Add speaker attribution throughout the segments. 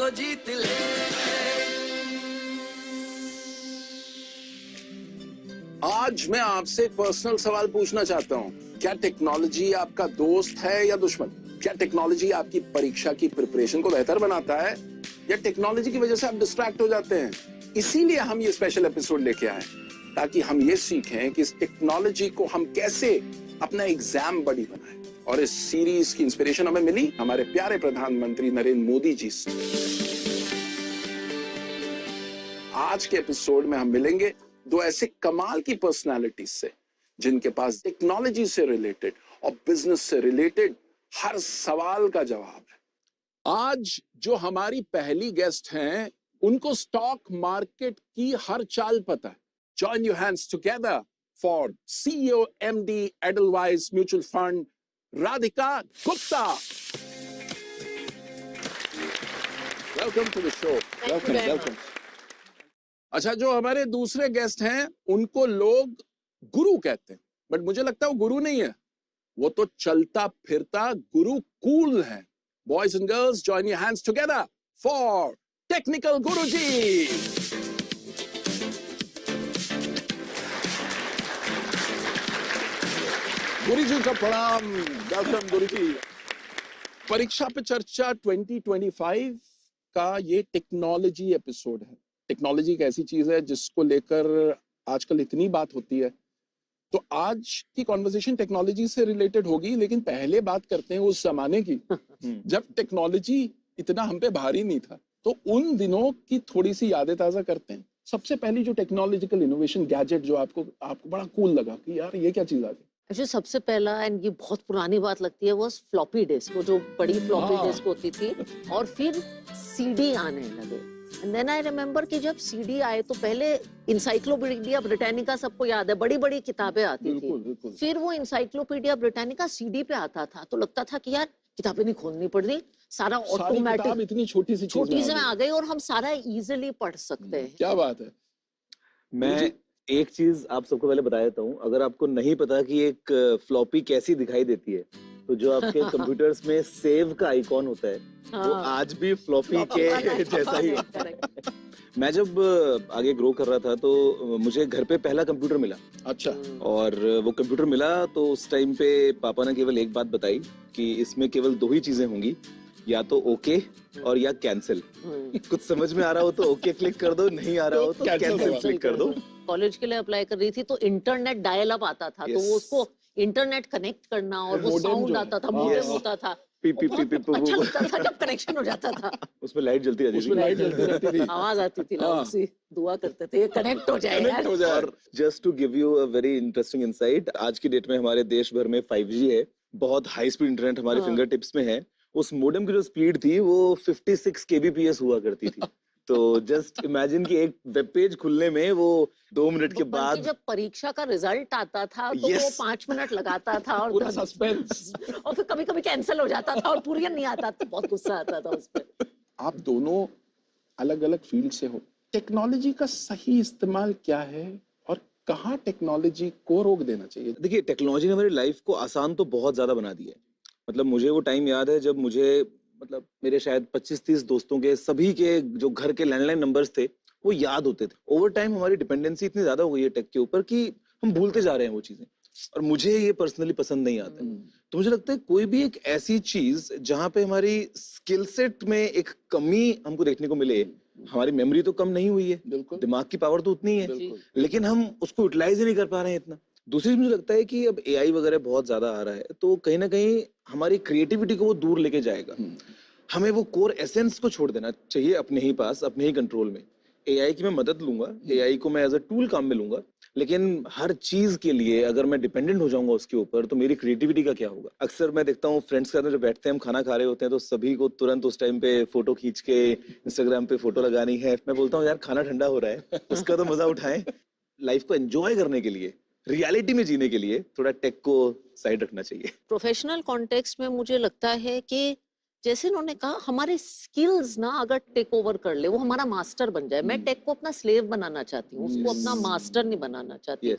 Speaker 1: को जीत ले।
Speaker 2: आज मैं आपसे एक पर्सनल सवाल पूछना चाहता हूँ। क्या टेक्नोलॉजी आपका दोस्त है या दुश्मन? क्या टेक्नोलॉजी आपकी परीक्षा की प्रिपरेशन को बेहतर बनाता है या टेक्नोलॉजी की वजह से आप डिस्ट्रैक्ट हो जाते हैं? इसीलिए हम ये स्पेशल एपिसोड लेके आए ताकि हम ये सीखें कि इस टेक्नोलॉजी को हम कैसे अपना एग्जाम बडी बनाएं। और इस सीरीज की इंस्पिरेशन हमें मिली हमारे प्यारे प्रधानमंत्री नरेंद्र मोदी जी से। आज के एपिसोड में हम मिलेंगे दो ऐसे कमाल की पर्सनालिटीज से जिनके पास टेक्नोलॉजी से रिलेटेड और बिजनेस से रिलेटेड हर सवाल का जवाब है। आज जो हमारी पहली गेस्ट हैं उनको स्टॉक मार्केट की हर चाल पता है। Join your hands together for CEO MD Edelweiss mutual fund Radhika Gupta. Welcome to the show. Welcome. अच्छा, जो हमारे दूसरे गेस्ट हैं उनको लोग गुरु कहते हैं, बट मुझे लगता है वो गुरु नहीं है, वो तो चलता फिरता गुरु कूल है। Boys and girls, join your hands together for technical Guruji. Guruji का प्रणाम। वेलकम गुरुजी। परीक्षा पे चर्चा 2025 का ये टेक्नोलॉजी एपिसोड है। टेक्नोलॉजी एक ऐसी चीज है जिसको लेकर आजकल इतनी बात होती है, तो आज की कॉन्वर्सेशन टेक्नोलॉजी से रिलेटेड होगी, लेकिन पहले बात करते हैं उस जमाने की जब टेक्नोलॉजी इतना हम पे भारी नहीं था। तो उन दिनों की थोड़ी सी यादें ताजा करते हैं। सबसे पहली जो टेक्नोलॉजिकल इनोवेशन गैजेट जो आपको बड़ा कूल लगा कि यार ये क्या चीज आ गई?
Speaker 3: जो सबसे पहला, एंड ये बहुत पुरानी बात लगती है, वो फ्लॉपी डिस्क, वो जो बड़ी फ्लॉपी डिस्क होती थी, और फिर सीडी आने लगे। एंड देन आई रिमेम्बर कि जब सीडी आए तो पहले इंसाइक्लोपीडिया ब्रिटानिका सबको याद है, बड़ी बड़ी किताबें आती थी। फिर वो इंसाइक्लोपीडिया ब्रिटानिका सीडी पे आता था, तो लगता था कि यार किताबें नहीं खोलनी पड़ रही, सारा ऑटोमेटिक
Speaker 2: इतनी छोटी सी
Speaker 3: में आ गई और हम सारा इजीली पढ़ सकते हैं।
Speaker 2: क्या बात है।
Speaker 4: मैं एक चीज आप सबको पहले बता देता हूँ, अगर आपको नहीं पता कि एक फ्लॉपी कैसी दिखाई देती है, तो जो आपके कंप्यूटर्स में सेव का आइकॉन होता है, वो आज भी फ्लॉपी के जैसा ही है। मैं जब आगे ग्रो कर रहा था तो मुझे घर पे पहला कंप्यूटर मिला।
Speaker 2: अच्छा।
Speaker 4: और वो कंप्यूटर मिला तो उस टाइम पे पापा ने केवल एक बात बताई कि इसमें केवल दो ही चीजें होंगी, या तो ओके और या कैंसिल। कुछ समझ में आ रहा हो तो ओके क्लिक कर दो, नहीं आ रहा हो तो कैंसिल क्लिक कर दो।
Speaker 3: कॉलेज के लिए अप्लाई कर रही थी तो इंटरनेट डायल अप आता था, तो वो उसको इंटरनेट कनेक्ट करना और वो साउंड आता था, मॉडेम होता था, अच्छा लगता था जब कनेक्शन हो जाता था।
Speaker 4: उसमें लाइट जलती रहती थी,
Speaker 3: आवाज आती थी, सी दुआ करते थे कनेक्ट हो जाए यार।
Speaker 4: और just to give you a very interesting insight, आज की डेट में हमारे देश भर में 5G है, बहुत हाई स्पीड इंटरनेट हमारे फिंगर टिप्स में है। उस मोडेम की जो स्पीड थी वो 56 kbps हुआ करती थी। तो जस्ट इमेजिन कि एक वेब पेज खुलने में वो 2 मिनट के बाद
Speaker 3: जब परीक्षा का रिजल्ट आता था तो वो 5 मिनट लगाता था और
Speaker 2: पूरा सस्पेंस
Speaker 3: और फिर कभी कभी कैंसिल हो जाता था और पूरी नहीं आता था, बहुत गुस्सा आता था उस पर।
Speaker 2: आप दोनों अलग अलग फील्ड से हो, टेक्नोलॉजी का सही इस्तेमाल क्या है और कहाँ टेक्नोलॉजी को रोक देना चाहिए?
Speaker 4: देखिए, टेक्नोलॉजी ने हमारी लाइफ को आसान तो बहुत ज्यादा बना दिया है। मतलब मुझे वो टाइम याद है जब मुझे मेरे शायद 25-30 दोस्तों के सभी के जो घर के लैंडलाइन नंबर्स थे वो याद होते थे। ओवर टाइम हमारी डिपेंडेंसी इतनी ज्यादा हो गई है टेक के ऊपर कि हम भूलते जा रहे हैं वो चीजें, और मुझे ये पर्सनली पसंद नहीं आता है। तो मुझे लगता है कोई भी एक ऐसी चीज जहां पे हमारी स्किल सेट में एक कमी हमको देखने को मिले, हमारी मेमोरी तो कम नहीं हुई है, दिमाग की पावर तो उतनी है, लेकिन हम उसको यूटिलाइज ही नहीं कर पा रहे हैं इतना। दूसरी मुझे लगता है कि अब AI वगैरह बहुत ज्यादा आ रहा है, तो कहीं ना कहीं हमारी क्रिएटिविटी को वो दूर लेके जाएगा। हमें वो कोर एसेंस को छोड़ देना चाहिए अपने ही पास, अपने ही कंट्रोल में। AI की मैं मदद लूंगा, AI को मैं एज अ टूल काम में लूंगा, लेकिन हर चीज के लिए अगर मैं डिपेंडेंट हो जाऊंगा उसके ऊपर तो मेरी क्रिएटिविटी का क्या होगा? अक्सर मैं देखता हूँ फ्रेंड्स के साथ जब बैठते हैं, हम खाना खा रहे होते हैं, तो सभी को तुरंत उस टाइम पे फोटो खींच के इंस्टाग्राम पे फोटो लगानी है। मैं बोलता हूँ यार खाना ठंडा हो रहा है, उसका तो मजा उठाएं। लाइफ को एंजॉय करने के लिए, रियलिटी में जीने के लिए थोड़ा टेक को साइड रखना चाहिए।
Speaker 3: प्रोफेशनल कॉन्टेक्स्ट में मुझे लगता है कि जैसे उन्होंने कहा, हमारे स्किल्स ना अगर टेक ओवर कर ले, वो हमारा मास्टर बन जाए। मैं टेक को अपना स्लेव बनाना चाहती हूँ, उसको अपना मास्टर नहीं बनाना चाहती।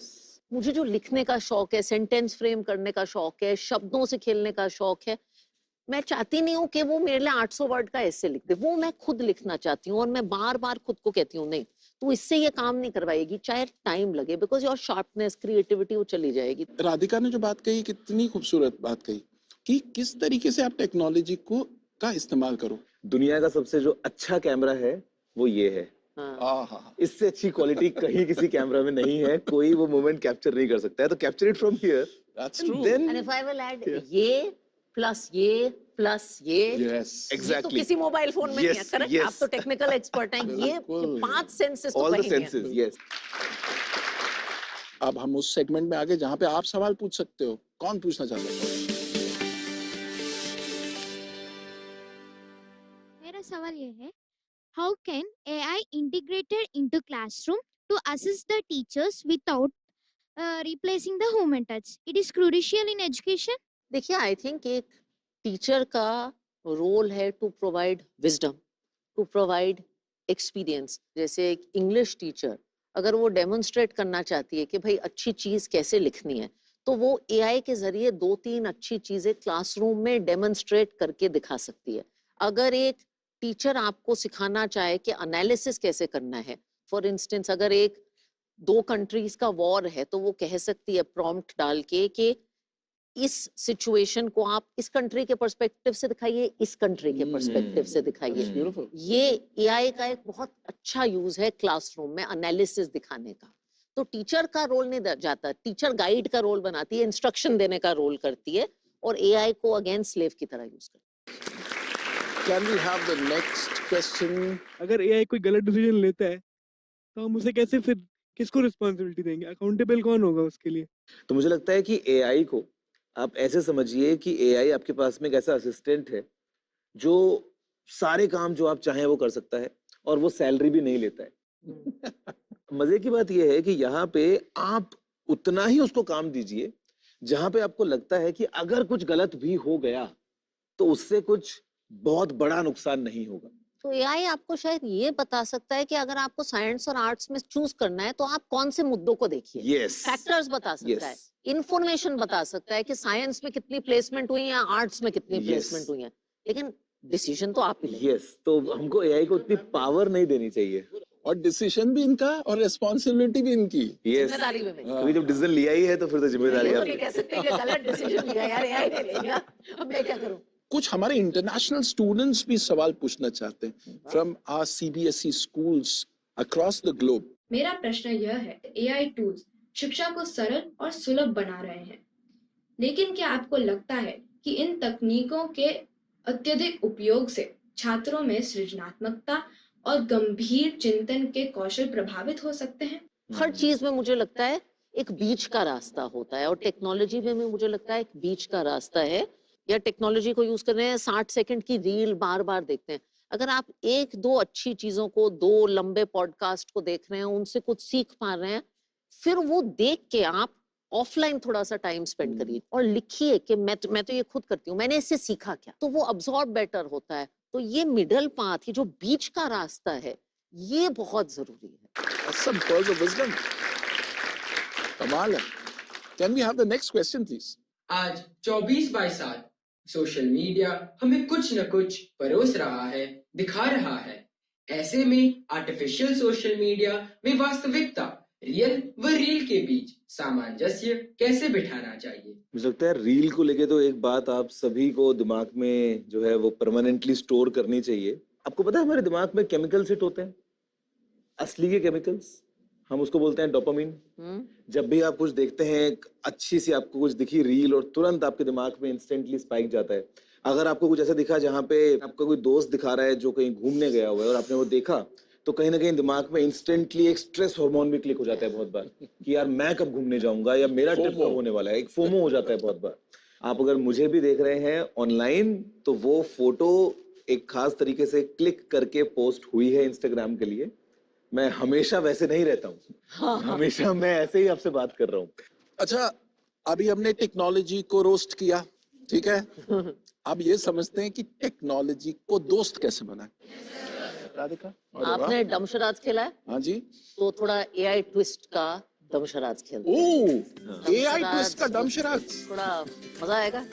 Speaker 3: मुझे जो लिखने का शौक है, सेंटेंस फ्रेम करने का शौक है, शब्दों से खेलने का शौक है, मैं चाहती नहीं हूँ कि वो मेरे लिए 800 वर्ड का ऐसे लिख दे, वो मैं खुद लिखना चाहती हूँ और मैं बार बार खुद को कहती हूँ नहीं तू इससे ये काम नहीं करवाएगी, चाहे टाइम लगे, बिकॉज योर शार्पनेस क्रिएटिविटी वो चली जाएगी।
Speaker 2: राधिका ने जो बात कही कितनी खूबसूरत बात कही कि किस तरीके से आप टेक्नोलॉजी को का इस्तेमाल करो।
Speaker 4: दुनिया का सबसे जो अच्छा कैमरा है वो ये है।
Speaker 3: हाँ।
Speaker 4: इससे अच्छी क्वालिटी कहीं किसी कैमरा में नहीं है, कोई वो मोमेंट कैप्चर नहीं कर सकता है, तो capture it from here.
Speaker 2: That's true.
Speaker 3: And if I will add ये प्लस ये प्लस ये,
Speaker 2: Yes.
Speaker 3: ये तो
Speaker 4: Exactly.
Speaker 3: किसी मोबाइल फोन में नहीं है,
Speaker 4: Yes,
Speaker 3: करेक्ट?
Speaker 4: yes.
Speaker 3: आप तो टेक्निकल एक्सपर्ट हैं, ये
Speaker 2: बिल्कुल।
Speaker 3: 5 सेंसेस तो
Speaker 4: All the
Speaker 3: कहीं नहीं है।
Speaker 4: senses, yes.
Speaker 2: अब हम उस सेगमेंट में आगे जहां पे आप सवाल पूछ सकते हो। कौन पूछना चाहता है?
Speaker 1: मेरा सवाल ये है, how can AI integrated into classroom to assist the teachers without replacing the human touch? It is crucial in education.
Speaker 3: देखिए, आई थिंक एक टीचर का रोल है to provide wisdom, to provide experience. जैसे एक इंग्लिश टीचर अगर वो demonstrate करना चाहती है कि भाई अच्छी चीज कैसे लिखनी है, तो वो AI के जरिए 2-3 अच्छी चीजें क्लासरूम में डेमोन्स्ट्रेट करके दिखा सकती है। अगर एक टीचर आपको सिखाना चाहे कि एनालिसिस कैसे करना है, फॉर इंस्टेंस अगर एक 2 कंट्रीज का वॉर है, तो वो कह सकती है प्रॉम्प्ट डाल के कि इस सिचुएशन को आप इस कंट्री के पर्सपेक्टिव से दिखाइए, इस कंट्री के पर्सपेक्टिव से दिखाइए।
Speaker 2: That's beautiful.
Speaker 3: ये AI का एक बहुत अच्छा यूज है क्लासरूम में एनालिसिस दिखाने का। तो टीचर का रोल नहीं जाता, टीचर गाइड का रोल बनाती है, इंस्ट्रक्शन देने का रोल करती है, और AI को अगेन स्लेव की तरह यूज करती है।
Speaker 2: Can we have the next question?
Speaker 5: अगर AI कोई गलत डिसीजन लेता है तो हम उसे कैसे, फिर किसको रिस्पॉन्सिबिलिटी देंगे? अकाउंटेबल कौन होगा उसके लिए?
Speaker 4: तो मुझे लगता है कि AI को आप ऐसे समझिए कि AI आपके पास में एक ऐसा असिस्टेंट है जो सारे काम जो आप चाहें वो कर सकता है, और वो सैलरी भी नहीं लेता है। मजे की बात यह है कि यहाँ पे आप उतना ही उसको काम दीजिए जहां पे आपको लगता है कि अगर कुछ गलत भी हो गया तो उससे कुछ बहुत बड़ा नुकसान नहीं होगा।
Speaker 3: तो AI आपको शायद ये बता सकता है कि अगर आपको साइंस और आर्ट्स में चूज करना है तो आप कौन से मुद्दों को देखिए।
Speaker 4: यस,
Speaker 3: फैक्टर्स बता सकता है,
Speaker 4: Yes.
Speaker 3: इंफॉर्मेशन बता सकता है कि साइंस में कितनी प्लेसमेंट हुई है या आर्ट्स में कितनी
Speaker 4: Yes.
Speaker 3: प्लेसमेंट हुई है, लेकिन डिसीजन तो आप ही लेंगे।
Speaker 4: यस, तो हमको AI को उतनी पावर नहीं देनी चाहिए।
Speaker 2: और डिसीजन भी इनका और रिस्पॉन्सिबिलिटी भी इनकी।
Speaker 4: यस,
Speaker 3: जिम्मेदारी भी मेरी।
Speaker 4: क्योंकि जब डिसीजन लिया ही है तो फिर तो जिम्मेदारी
Speaker 3: ये तो
Speaker 4: आपकी।
Speaker 3: नहीं कह सकते कि गलत डिसीजन लिया यार, AI ने ले लिया, अब मैं क्या करूं?
Speaker 2: कुछ हमारे इंटरनेशनल स्टूडेंट्स भी सवाल पूछना चाहते हैं from our CBSE schools across the globe.
Speaker 6: मेरा प्रश्न यह है, AI टूल्स शिक्षा को सरल और सुलभ बना रहे हैं, लेकिन क्या आपको लगता है कि इन तकनीकों के अत्यधिक उपयोग से छात्रों में सृजनात्मकता और गंभीर चिंतन के कौशल प्रभावित हो सकते हैं?
Speaker 3: हर चीज में मुझे लगता है एक बीच का रास्ता होता है, और टेक्नोलॉजी में भी मुझे लगता है एक बीच का रास्ता है। या टेक्नोलॉजी को यूज कर रहे हैं, 60 सेकंड की रील बार बार देखते हैं, अगर आप 1-2 अच्छी चीजों को, 2 लंबे पॉडकास्ट को देख रहे हैं, उनसे कुछ सीख पा रहे हैं, फिर वो देख के आप ऑफलाइन थोड़ा सा टाइम स्पेंड करिए और लिखिए कि मैं तो ये खुद करती हूँ, मैंने इससे सीखा क्या, तो वो अब्सॉर्ब बेटर होता है। तो ये मिडल पाथ, ये जो बीच का रास्ता है, ये बहुत जरूरी है।
Speaker 2: Some pearls of wisdom. कमाल है। Can we have the next question please?
Speaker 7: आज 24/7 सोशल मीडिया हमें कुछ न कुछ परोस रहा है, दिखा रहा है। ऐसे में आर्टिफिशियल सोशल मीडिया में वास्तविकता, रियल व रील के बीच सामंजस्य कैसे बिठाना चाहिए?
Speaker 4: मुझे लगता है रील को लेके तो एक बात आप सभी को दिमाग में जो है वो परमानेंटली स्टोर करनी चाहिए। आपको पता है हमारे दिमाग में केमिकल्स हिट होते हैं, असली के केमिकल्स, हम उसको बोलते हैं डोपामिन। जब भी आप कुछ देखते हैं, एक अच्छी सी आपको कुछ दिखी रील, और तुरंत आपके दिमाग में इंस्टेंटली स्पाइक जाता है। अगर आपको कुछ ऐसा दिखा जहाँ पे आपका कोई दोस्त दिखा रहा है जो कहीं घूमने गया हुआ है और आपने वो देखा, तो कहीं ना कहीं दिमाग में इंस्टेंटली एक स्ट्रेस हार्मोन भी क्लिक हो जाता है बहुत बार कि यार मैं कब घूमने जाऊंगा या मेरा ट्रिप कब होने वाला है। एक फोमो हो जाता है बहुत बार। आप अगर मुझे भी देख रहे हैं ऑनलाइन, तो वो फोटो एक खास तरीके से क्लिक करके पोस्ट हुई है इंस्टाग्राम के लिए। मैं हमेशा वैसे नहीं रहता हूँ, हमेशा मैं ऐसे ही आपसे बात कर रहा हूँ।
Speaker 2: अच्छा, अभी हमने टेक्नोलॉजी को रोस्ट किया, ठीक है? अब ये समझते हैं कि टेक्नोलॉजी को दोस्त कैसे बनाए। राधिका, अरे वाह।
Speaker 3: आपने डमशराज खेला है,
Speaker 2: हाँ जी।
Speaker 3: तो थोड़ा AI ट्विस्ट का डमशराज खेल,
Speaker 2: AI ट्विस्ट का डमशराज।
Speaker 3: थोड़ा मजा आएगा।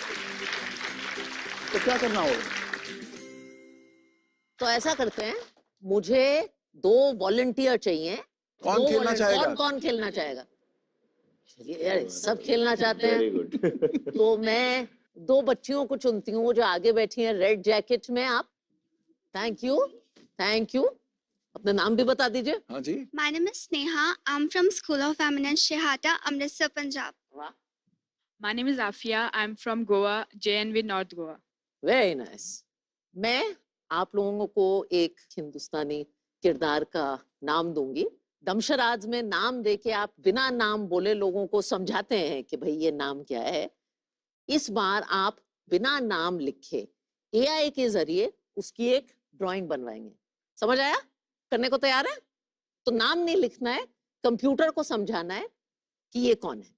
Speaker 2: तो क्या करना होगा?
Speaker 3: तो ऐसा करते हैं, मुझे 2 वॉलंटियर चाहिए।
Speaker 2: कौन
Speaker 3: 2
Speaker 2: खेलना चाहेगा?
Speaker 3: कौन खेलना चाहेगा? चलिए यार, सब खेलना चाहते
Speaker 4: वेरी
Speaker 3: हैं।
Speaker 4: गुड।
Speaker 3: तो मैं 2 बच्चियों को चुनती हूँ जो आगे बैठी हैं रेड जैकेट में। आप, थैंक यू, थैंक यू। अपना नाम भी बता दीजिए।
Speaker 2: हाँ जी।
Speaker 8: My name is Sneha. I'm from School of Eminence Shehata, Amritsar, Punjab.
Speaker 9: My name is Afia. I'm from Goa, JNV North Goa.
Speaker 3: Very nice. मैं आप लोगों को एक हिंदुस्तानी किरदार का नाम दूंगी। दमशराज में नाम देके आप बिना नाम बोले लोगों को समझाते हैं कि भाई ये नाम क्या है। इस बार आप बिना नाम लिखे एआई के जरिए उसकी एक ड्राइंग बनवाएंगे। समझ आया? करने को तैयार है? तो नाम नहीं लिखना है, कंप्यूटर को समझाना है कि ये कौन है।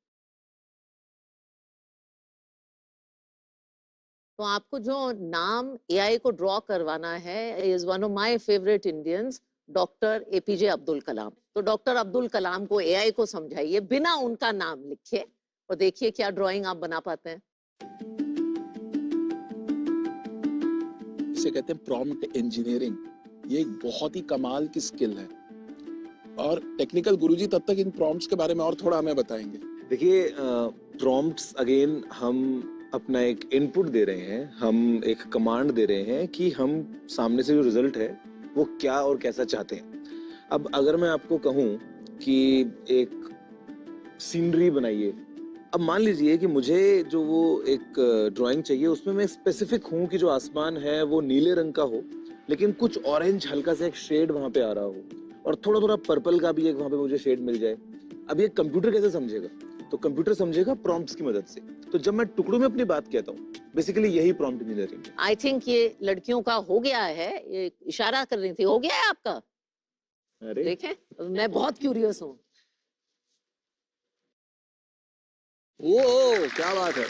Speaker 3: तो आपको जो नाम एआई को ड्रॉ करवाना है is one of my favourite Indians, doctor APJ Abdul Kalam. तो डॉक्टर अब्दुल कलाम को एआई को समझाइए बिना उनका नाम लिखे और देखिए क्या ड्राइंग आप बना पाते हैं।
Speaker 2: इसे कहते हैं प्रॉम्प्ट इंजीनियरिंग। ये एक बहुत ही कमाल की स्किल है और टेक्निकल गुरुजी तब तक इन प्रॉम्प्ट्स के बारे में और थोड़ा हमें बताएंगे।
Speaker 4: देखिए, प्रॉम्प्ट्स अगेन हम अपना एक इनपुट दे रहे हैं, हम एक कमांड दे रहे हैं कि हम सामने से जो रिजल्ट है वो क्या और कैसा चाहते हैं। अब अगर मैं आपको कहूँ कि एक सीनरी बनाइए, अब मान लीजिए कि मुझे जो वो एक ड्राइंग चाहिए उसमें मैं स्पेसिफिक हूँ कि जो आसमान है वो नीले रंग का हो, लेकिन कुछ ऑरेंज हल्का सा एक शेड वहां पे आ रहा हो और थोड़ा थोड़ा पर्पल का भी एक वहां पे मुझे शेड मिल जाए। अब ये कंप्यूटर कैसे समझेगा? तो कंप्यूटर समझेगा प्रॉम्प्ट्स की मदद से। तो जब मैं टुकड़ों में अपनी बात कहता हूँ, बेसिकली यही प्रॉम्प्ट इंजीनियरिंग है।
Speaker 3: आई थिंक ये लड़कियों का हो गया है, ये इशारा कर रही थी, हो गया है आपका?
Speaker 4: अरे
Speaker 3: देखें, मैं बहुत क्यूरियस हूँ।
Speaker 2: ओ क्या बात है।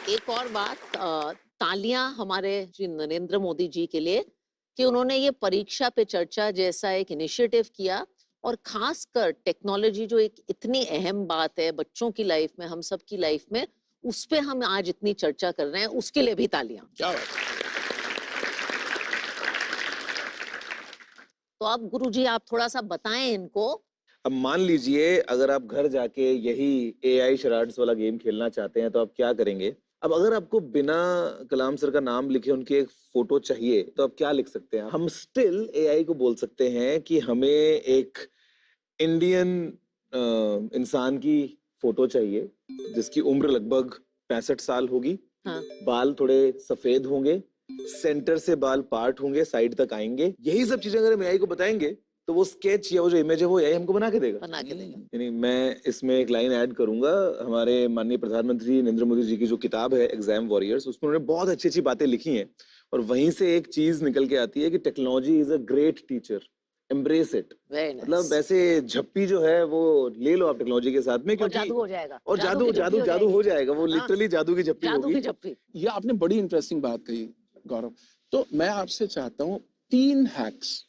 Speaker 3: एक और बात, तालियां हमारे श्री नरेंद्र मोदी जी के लिए कि उन्होंने ये परीक्षा पे चर्चा जैसा एक इनिशिएटिव किया और खासकर टेक्नोलॉजी जो एक इतनी अहम बात है बच्चों की लाइफ में, हम सब की लाइफ में, उस पे हम आज इतनी चर्चा कर रहे हैं, उसके लिए भी तालियां।
Speaker 2: क्या बात है।
Speaker 3: तो अब गुरुजी आप थोड़ा सा बताएं इनको।
Speaker 4: अब मान लीजिए अगर आप घर जाके यही एआई शराड्स वाला गेम खेलना चाहते हैं तो आप क्या करेंगे? अब अगर आपको बिना कलाम सर का नाम लिखे उनकी एक फोटो चाहिए तो आप क्या लिख सकते हैं? हम स्टिल एआई को बोल सकते हैं कि हमें एक इंडियन इंसान की फोटो चाहिए जिसकी उम्र लगभग 65 साल होगी।
Speaker 3: हाँ।
Speaker 4: बाल थोड़े सफेद होंगे, सेंटर से बाल पार्ट होंगे, साइड तक आएंगे। यही सब चीजें अगर हम एआई को बताएंगे तो वो स्केच या वो जो इमेज है वो एआई हमको बना के देगा।
Speaker 3: बना के देगा।
Speaker 4: यानी मैं इसमें एक लाइन ऐड करूंगा, हमारे माननीय प्रधानमंत्री नरेंद्र मोदी जी की जो किताब है एग्जाम वॉरियर्स, उसमें उन्होंने बहुत अच्छी अच्छी बातें लिखी हैं और वहीं से एक चीज निकल के आती है कि technology is a great teacher, embrace it.
Speaker 3: Very nice.
Speaker 4: मतलब ऐसे झप्पी जो है वो ले लो आप टेक्नोलॉजी के साथ में,
Speaker 3: और
Speaker 4: क्योंकि
Speaker 3: जादू हो जाएगा।
Speaker 4: और जादू
Speaker 3: की झप्पी
Speaker 4: जादू
Speaker 3: हो
Speaker 4: जादू
Speaker 3: जाएगी।
Speaker 4: हो जाएगा, वो
Speaker 3: हाँ।
Speaker 4: लिटरली जादू की झप्पी
Speaker 3: जादू
Speaker 4: होगी।
Speaker 3: की झप्पी।
Speaker 2: ये आपने बड़ी इंटरेस्टिंग बात कही गौरव। तो मैं आपसे चाहता हूँ 3 हैक्स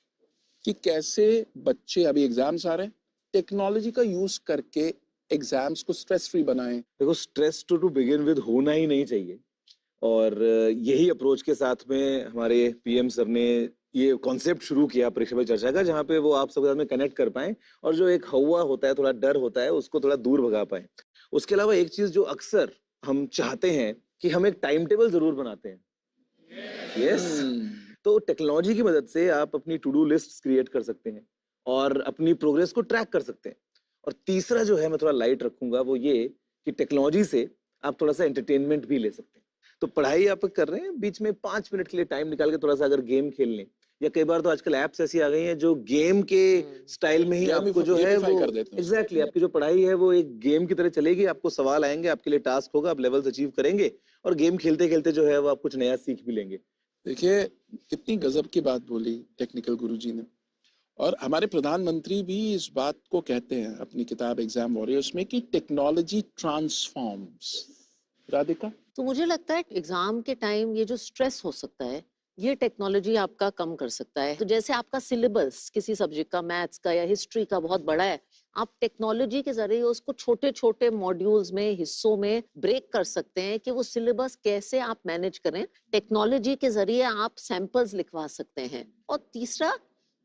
Speaker 2: कि कैसे बच्चे, अभी एग्जाम्स आ रहे हैं, टेक्नोलॉजी का यूज करके एग्जाम्स को स्ट्रेस फ्री बनाएं।
Speaker 4: देखो, स्ट्रेस टू बिगिन विद होना ही नहीं चाहिए और यही अप्रोच के साथ में हमारे पीएम सर ने ये कॉन्सेप्ट शुरू किया परीक्षा पे चर्चा का, जहाँ पे वो आप सबके साथ में कनेक्ट कर पाए और जो एक हवा होता है, थोड़ा डर होता है, उसको थोड़ा दूर भगा पाए। उसके अलावा एक चीज जो अक्सर हम चाहते हैं कि हम एक टाइम टेबल जरूर बनाते हैं। यस, तो टेक्नोलॉजी की मदद से आप अपनी टू डू लिस्ट क्रिएट कर सकते हैं और अपनी प्रोग्रेस को ट्रैक कर सकते हैं। और तीसरा जो है, मैं थोड़ा लाइट रखूंगा, वो ये कि टेक्नोलॉजी से आप थोड़ा सा एंटरटेनमेंट भी ले सकते हैं। तो पढ़ाई आप कर रहे हैं, बीच में 5 मिनट के लिए टाइम निकाल के थोड़ा सा अगर गेम खेल लें, या कई बार तो आजकल एप्स ऐसी आ गई हैं जो गेम के स्टाइल में ही आपको जो है वो एग्जैक्टली आपकी जो पढ़ाई है वो एक गेम की तरह चलेगी। आपको सवाल आएंगे, आपके लिए टास्क होगा, आप लेवल्स अचीव करेंगे और गेम खेलते खेलते जो है वो आप कुछ नया सीख भी लेंगे।
Speaker 2: देखिए कितनी गजब की बात बोली टेक्निकल गुरुजी ने। और हमारे प्रधानमंत्री भी इस बात को कहते हैं अपनी किताब एग्जाम वॉरियर्स में कि टेक्नोलॉजी ट्रांसफॉर्म्स। राधिका?
Speaker 3: तो मुझे लगता है एग्जाम के टाइम ये जो स्ट्रेस हो सकता है ये टेक्नोलॉजी आपका कम कर सकता है। तो जैसे आपका सिलेबस किसी सब्जेक्ट का, मैथ्स का या हिस्ट्री का बहुत बड़ा है, आप टेक्नोलॉजी के जरिए उसको छोटे छोटे मॉड्यूल्स में, हिस्सों में ब्रेक कर सकते हैं कि वो सिलेबस कैसे आप मैनेज करें। टेक्नोलॉजी के जरिए आप सैंपल्स लिखवा सकते हैं। और तीसरा,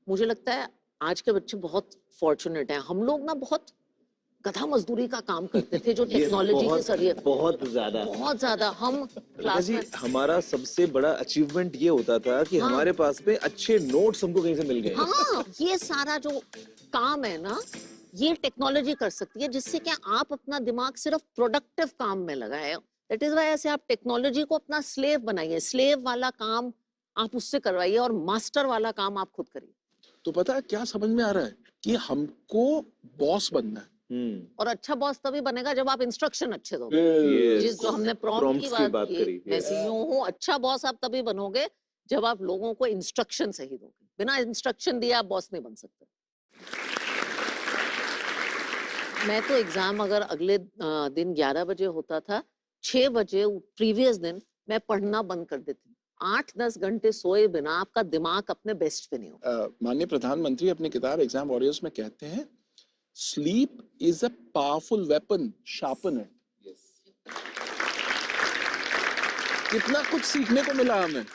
Speaker 3: मुझे लगता है आज के बच्चे बहुत फॉर्चुनेट हैं। हम लोग ना बहुत गधा मजदूरी का काम करते थे जो टेक्नोलॉजी के जरिए
Speaker 4: बहुत ज्यादा
Speaker 3: हम क्लास में
Speaker 4: हमारा सबसे बड़ा अचीवमेंट ये होता था कि
Speaker 3: हाँ।
Speaker 4: हमारे पास में अच्छे नोट्स हमको कहीं से मिल गए।
Speaker 3: हाँ, ये सारा जो काम है ना, ये टेक्नोलॉजी कर सकती है, जिससे कि आप अपना दिमाग सिर्फ प्रोडक्टिव काम में लगाए। दैट इज व्हाई ऐसे आप टेक्नोलॉजी को अपना स्लेव बनाइए। स्लेव वाला काम आप उससे करवाइए और मास्टर वाला काम आप खुद करिए।
Speaker 2: तो पता है क्या समझ में आ रहा है कि हमको बॉस बनना है।
Speaker 3: और अच्छा बॉस तभी बनेगा जब आप इंस्ट्रक्शन अच्छे दोगे।
Speaker 4: Yes.
Speaker 3: जिस जो हमने प्रॉम्प्ट
Speaker 4: Prompts
Speaker 3: की
Speaker 4: की
Speaker 3: बात
Speaker 4: बात करी,
Speaker 3: की, मैं
Speaker 4: yes.
Speaker 3: सीईओ हूँ। अच्छा बॉस आप तभी बनोगे जब आप लोगों को इंस्ट्रक्शन सही दोगे। बिना इंस्ट्रक्शन दिए आप बॉस नहीं बन सकते। मैं तो एग्जाम अगर अगले दिन 11 बजे होता था, 6 बजे प्रीवियस दिन मैं पढ़ना बंद कर देती। 8-10 घंटे सोए बिना आपका दिमाग अपने बेस्ट पे नहीं होगा।
Speaker 2: माननीय प्रधानमंत्री अपनी किताब एग्जाम वॉरियर्स में कहते हैं, sleep is a powerful weapon, sharpen it. कितना कुछ सीखने को मिला हमें,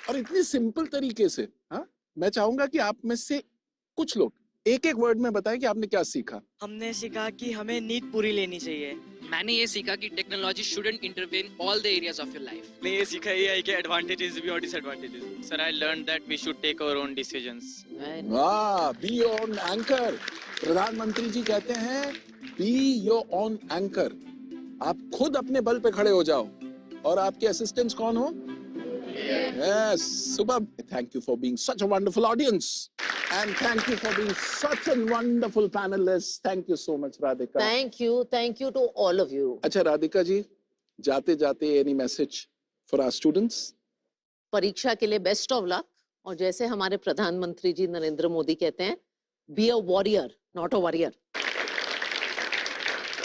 Speaker 2: और इतनी सिंपल तरीके से। हाँ, मैं चाहूंगा कि आप में से कुछ लोग एक एक वर्ड में बताएं कि आपने क्या सीखा।
Speaker 10: हमने सीखा कि हमें नींद पूरी लेनी चाहिए।
Speaker 11: मैंने ये सीखा कि technology shouldn't intervene all the areas of your life.
Speaker 10: मैंने ये सीखा एआई के एडवांटेजेस भी और disadvantages.
Speaker 11: Sir, I learn that we should take our own decisions.
Speaker 2: वाह, बी योर ओन एंकर। प्रधानमंत्री जी कहते हैं बी योर ओन एंकर। आप खुद अपने बल पे खड़े हो जाओ। और आपके असिस्टेंट्स कौन हो? Yes, superb. Thank you for being such a wonderful audience. And thank you for being such a wonderful panelist. Thank you so much, Radhika.
Speaker 3: Thank you to all of you.
Speaker 2: अच्छा राधिका जी, जाते जाते any message for our students?
Speaker 3: परीक्षा के लिए best of luck. और जैसे हमारे प्रधानमंत्री जी नरेंद्र मोदी कहते हैं, be a warrior not a warrior.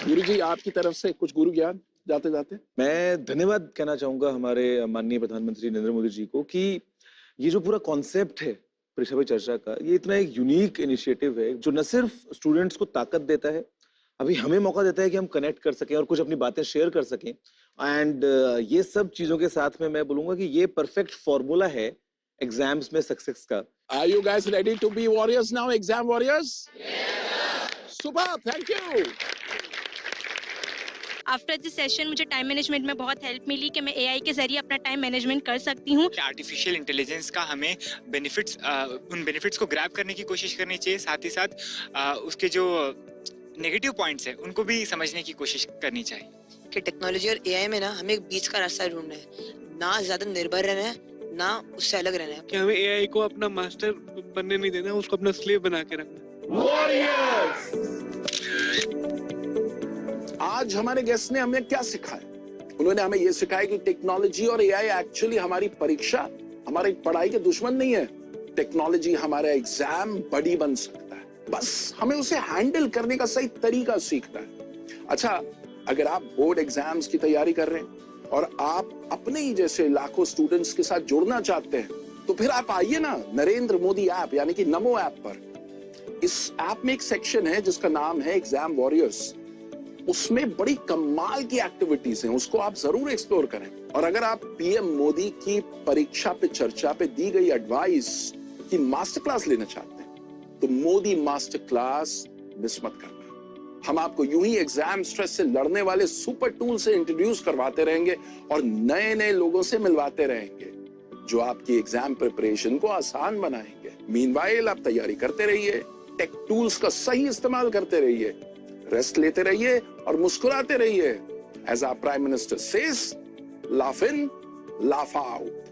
Speaker 2: गुरु जी, आपकी तरफ से कुछ गुरु ज्ञान जाते जाते।
Speaker 4: मैं धन्यवाद कहना चाहूंगा हमारे माननीय प्रधानमंत्री नरेंद्र मोदी जी को कि ये जो पूरा कॉन्सेप्ट है परीक्षा पे चर्चा का, ये इतना एक यूनिक इनिशिएटिव है जो न सिर्फ स्टूडेंट्स को ताकत देता है, अभी हमें मौका देता है कि हम कनेक्ट कर सकें और कुछ अपनी बातें शेयर कर सकें। एंड ये सब चीजों के साथ में मैं बोलूंगा कि ये परफेक्ट फॉर्मूला है एग्जाम्स में सक्सेस का।
Speaker 2: Are you guys ready to be warriors now, exam warriors? Yes. Super, thank you.
Speaker 12: After this session मुझे टाइम मैनेजमेंट में बहुत हेल्प मिली कि मैं एआई के जरिए अपना टाइम मैनेजमेंट कर सकती हूँ।
Speaker 10: आर्टिफिशियल इंटेलिजेंस का हमें बेनिफिट्स, उन बेनिफिट्स को ग्रैब करने की कोशिश करनी चाहिए। साथ ही साथ उसके जो नेगेटिव पॉइंट्स हैं उनको भी समझने की कोशिश करनी चाहिए।
Speaker 13: कि टेक्नोलॉजी और एआई में ना हमें एक बीच का रास्ता ढूंढना है, ना ज्यादा निर्भर रहना है, ना उससे अलग रहना है।
Speaker 5: कि हमें एआई को अपना मास्टर बनने नहीं देना, उसको अपना स्लेव बना के रखना।
Speaker 2: Warriors! आज हमारे गेस्ट ने हमें क्या सिखाया? उन्होंने हमें यह सिखाया कि टेक्नोलॉजी और एआई एक्चुअली हमारी परीक्षा, हमारी पढ़ाई के दुश्मन नहीं है। टेक्नोलॉजी हमारा एग्जाम बड़ी बन सकता है, बस हमें उसे हैंडल करने का सही तरीका सीखना है। अच्छा, अगर आप बोर्ड एग्जाम्स की तैयारी कर रहे हैं और आप अपने ही जैसे लाखों स्टूडेंट्स के साथ जुड़ना चाहते हैं, तो फिर आप आइए ना नरेंद्र मोदी ऐप यानी कि नमो ऐप पर। इस ऐप में एक सेक्शन है जिसका नाम है एग्जाम वॉरियर्स। उसमें बड़ी कमाल की एक्टिविटीज हैं, उसको आप जरूर एक्सप्लोर करें। और अगर आप पीएम मोदी की परीक्षा पे चर्चा पे दी गई एडवाइस की मास्टर क्लास लेना चाहते हैं, तो मोदी मास्टर क्लास मिस मत करना। हम आपको यूं ही एग्जाम स्ट्रेस से लड़ने वाले सुपर टूल से इंट्रोड्यूस करवाते रहेंगे और नए नए लोगों से मिलवाते रहेंगे जो आपकी एग्जाम प्रिपरेशन को आसान बनाएंगे। मीनवाइल आप तैयारी करते रहिए, टेक टूल्स का सही इस्तेमाल करते रहिए, रेस्ट लेते रहिए और मुस्कुराते रहिए। As our Prime Minister says, laugh in, laugh out.